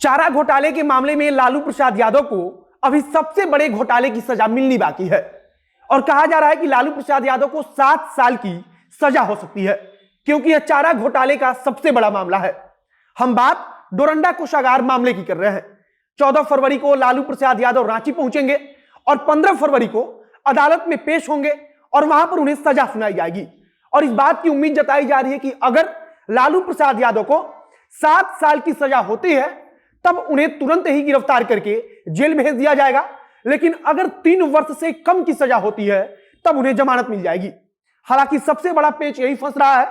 चारा घोटाले के मामले में लालू प्रसाद यादव को अभी सबसे बड़े घोटाले की सजा मिलनी बाकी है और कहा जा रहा है कि लालू प्रसाद यादव को 7 साल की सजा हो सकती है क्योंकि यह चारा घोटाले का सबसे बड़ा मामला है। हम बात डोरंडा कोषागार मामले की कर रहे हैं। 14 फरवरी को लालू प्रसाद यादव रांची पहुंचेंगे और 15 फरवरी को अदालत में पेश होंगे और वहां पर उन्हें सजा सुनाई जाएगी। और इस बात की उम्मीद जताई जा रही है कि अगर लालू प्रसाद यादव को 7 साल की सजा होती है तब उन्हें तुरंत ही गिरफ्तार करके जेल भेज दिया जाएगा, लेकिन अगर 3 वर्ष से कम की सजा होती है तब उन्हें जमानत मिल जाएगी। हालांकि सबसे बड़ा पेच यही फंस रहा है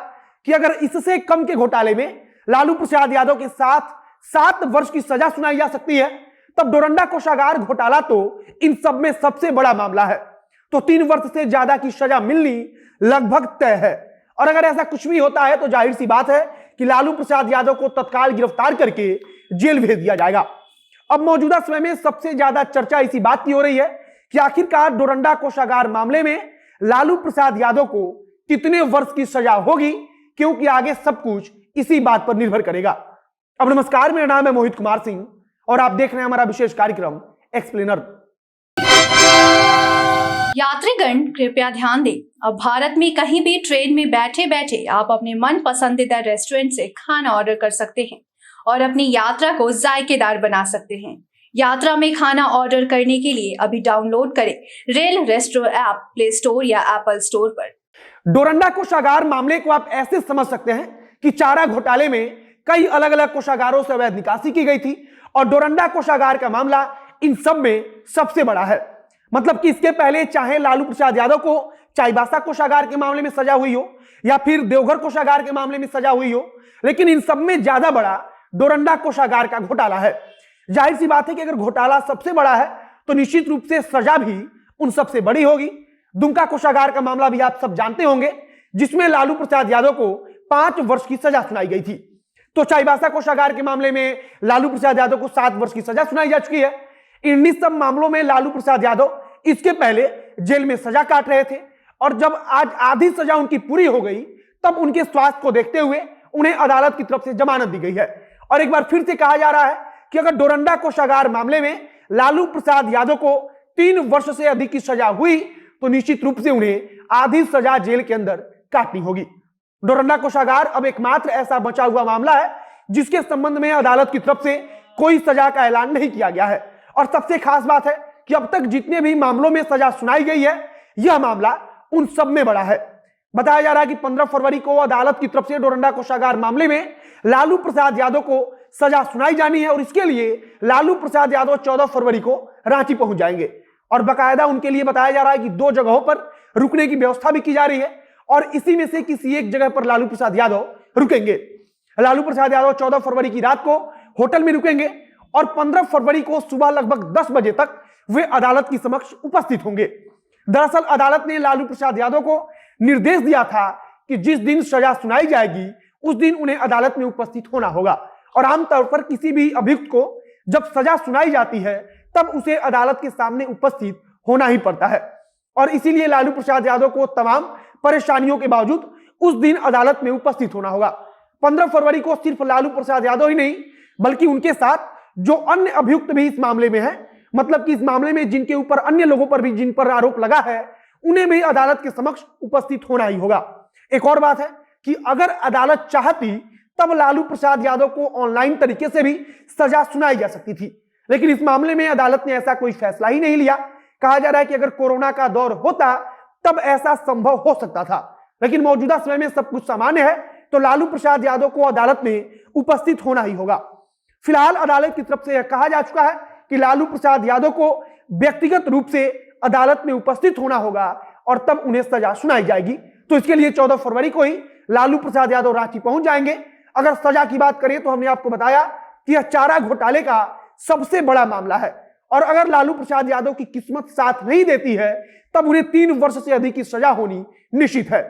कि अगर इससे कम के घोटाले में लालू प्रसाद यादव के साथ 7 वर्ष की सजा सुनाई जा सकती है तब डोरंडा कोषागार घोटाला तो इन सब में सबसे बड़ा मामला है, तो 3 वर्ष से ज्यादा की सजा मिलनी लगभग तय है। और अगर ऐसा कुछ भी होता है तो जाहिर सी बात है कि लालू प्रसाद यादव को तत्काल गिरफ्तार करके जेल भेज दिया जाएगा। अब मौजूदा समय में सबसे ज्यादा चर्चा इसी बात की हो रही है कि आखिरकार डोरंडा कोषागार मामले में लालू प्रसाद यादव को कितने वर्ष की सजा होगी, क्योंकि आगे सब कुछ इसी बात पर निर्भर करेगा। अब नमस्कार, मेरा नाम है मोहित कुमार सिंह और आप देख रहे हैं हमारा विशेष कार्यक्रम एक्सप्लेनर। यात्रीगण कृपया ध्यान दें, अब भारत में कहीं भी ट्रेन में बैठे बैठे आप अपने मन पसंदीदा रेस्टोरेंट से खाना ऑर्डर कर सकते हैं और अपनी यात्रा को जायकेदार बना सकते हैं। यात्रा में खाना ऑर्डर करने के लिए अभी डाउनलोड करें rail resto app play store या एप्पल स्टोर पर। डोरंडा कोषागार मामले को आप ऐसे समझ सकते हैं कि चारा घोटाले में कई अलग अलग कोषागारों से अवैध निकासी की गई थी और डोरंडा कोषागार का मामला इन सब में सबसे बड़ा है। मतलब कि इसके पहले चाहे लालू प्रसाद यादव को चाईबासा कोषागार के मामले में सजा हुई हो या फिर देवघर कोषागार के मामले में सजा हुई हो, लेकिन इन सब में ज्यादा बड़ा डोरंडा कोषागार का घोटाला है। जाहिर सी बात है कि अगर घोटाला सबसे बड़ा है तो निश्चित रूप से सजा भी उन सबसे बड़ी होगी। दुमका कोषागार का मामला भी आप सब जानते होंगे, जिसमें लालू प्रसाद यादव को 5 वर्ष की सजा सुनाई गई थी। तो चाईबासा कोषागार के मामले में लालू प्रसाद यादव को 7 वर्ष की सजा सुनाई जा चुकी है। इन सब मामलों में लालू प्रसाद यादव इसके पहले जेल में सजा काट रहे थे और जब आज आधी सजा उनकी पूरी हो गई तब उनके स्वास्थ्य को देखते हुए उन्हें अदालत की तरफ से जमानत दी गई है। और एक बार फिर से कहा जा रहा है कि अगर डोरंडा कोषागार मामले में लालू प्रसाद यादव को 3 वर्ष से अधिक की सजा हुई तो निश्चित रूप से उन्हें आधी सजा जेल के अंदर काटनी होगी। डोरंडा कोषागार अब एकमात्र ऐसा बचा हुआ मामला है जिसके संबंध में अदालत की तरफ से कोई सजा का ऐलान नहीं किया गया है। और सबसे खास बात है कि अब तक जितने भी मामलों में सजा सुनाई गई है यह मामला उन सब में बड़ा है। बताया जा रहा है कि 15 फरवरी को अदालत की तरफ से डोरंडा कोषागार मामले में लालू प्रसाद यादव को सजा सुनाई जानी है और इसके लिए लालू प्रसाद यादव 14 फरवरी को रांची पहुंच जाएंगे और बाकायदा उनके लिए बताया जा रहा है कि 2 जगहों पर रुकने की व्यवस्था भी की जा रही है और इसी में से किसी एक जगह पर लालू प्रसाद यादव रुकेंगे। लालू प्रसाद यादव 14 फरवरी की रात को होटल में रुकेंगे और 15 फरवरी को सुबह लगभग 10 बजे तक वे अदालत की समक्ष उपस्थित होंगे। दरअसल अदालत ने लालू प्रसाद यादव को निर्देश दिया था कि जिस दिन सजा सुनाई जाएगी उस दिन उन्हें अदालत में उपस्थित होना होगा और आमतौर पर किसी भी अभियुक्त को जब सजा सुनाई जाती है तब उसे अदालत के सामने उपस्थित होना ही पड़ता है और इसीलिए लालू प्रसाद यादव को तमाम परेशानियों के बावजूद उस दिन अदालत में उपस्थित होना होगा। 15 फरवरी को सिर्फ लालू प्रसाद यादव ही नहीं बल्कि उनके साथ जो अन्य अभियुक्त भी इस मामले में है, मतलब कि इस मामले में जिनके ऊपर अन्य लोगों पर भी जिन पर आरोप लगा है उन्हें भी अदालत के समक्ष उपस्थित होना ही होगा। एक और बात है कि अगर अदालत चाहती तब लालू प्रसाद यादव को ऑनलाइन तरीके से भी सजा सुनाई जा सकती थी, लेकिन इस मामले में अदालत ने ऐसा कोई फैसला ही नहीं लिया। कहा जा रहा है कि अगर कोरोना का दौर होता तब ऐसा संभव हो सकता था, लेकिन मौजूदा समय में सब कुछ सामान्य है तो लालू प्रसाद यादव को अदालत में उपस्थित होना ही होगा। फिलहाल अदालत की तरफ से यह कहा जा चुका है कि लालू प्रसाद यादव को व्यक्तिगत रूप से अदालत में उपस्थित होना होगा और तब उन्हें सजा सुनाई जाएगी। तो इसके लिए 14 फरवरी को ही लालू प्रसाद यादव रांची पहुंच जाएंगे। अगर सजा की बात करें तो हमने आपको बताया कि यह चारा घोटाले का सबसे बड़ा मामला है और अगर लालू प्रसाद यादव की किस्मत साथ नहीं देती है तब उन्हें 3 वर्ष से अधिक की सजा होनी निश्चित है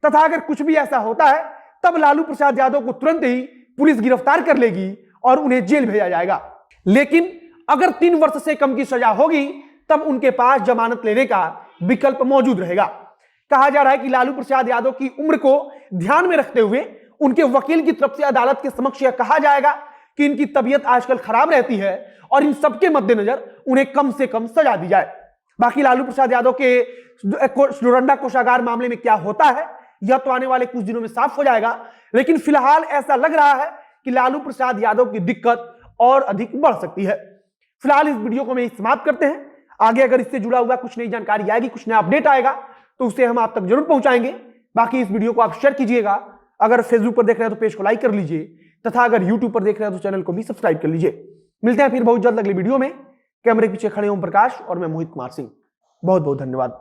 तथा अगर कुछ भी ऐसा होता है तब लालू प्रसाद यादव को तुरंत ही पुलिस गिरफ्तार कर लेगी और उन्हें जेल भेजा जाएगा। लेकिन अगर 3 वर्ष से कम की सजा होगी तब उनके पास जमानत लेने का विकल्प मौजूद रहेगा। कहा जा रहा है कि लालू प्रसाद यादव की उम्र को ध्यान में रखते हुए उनके वकील की तरफ से अदालत के समक्ष यह कहा जाएगा कि इनकी तबीयत आजकल खराब रहती है और इन सबके मद्देनजर उन्हें कम से कम सजा दी जाए। बाकी लालू प्रसाद यादव के डोरंडा कोषागार मामले में क्या होता है यह तो आने वाले कुछ दिनों में साफ हो जाएगा, लेकिन फिलहाल ऐसा लग रहा है कि लालू प्रसाद यादव की दिक्कत और अधिक बढ़ सकती है। फिलहाल इस वीडियो को हम समाप्त करते हैं। आगे अगर इससे जुड़ा हुआ कुछ नई जानकारी आएगी, कुछ नया अपडेट आएगा तो उसे हम आप तक जरूर पहुंचाएंगे। बाकी इस वीडियो को आप शेयर कीजिएगा, अगर फेसबुक पर देख रहे हैं तो पेज को लाइक कर लीजिए तथा अगर यूट्यूब पर देख रहे हैं तो चैनल को भी सब्सक्राइब कर लीजिए। मिलते हैं फिर बहुत जल्द अगली वीडियो में। कैमरे के पीछे खड़े ओम प्रकाश और मैं मोहित कुमार सिंह। बहुत बहुत धन्यवाद।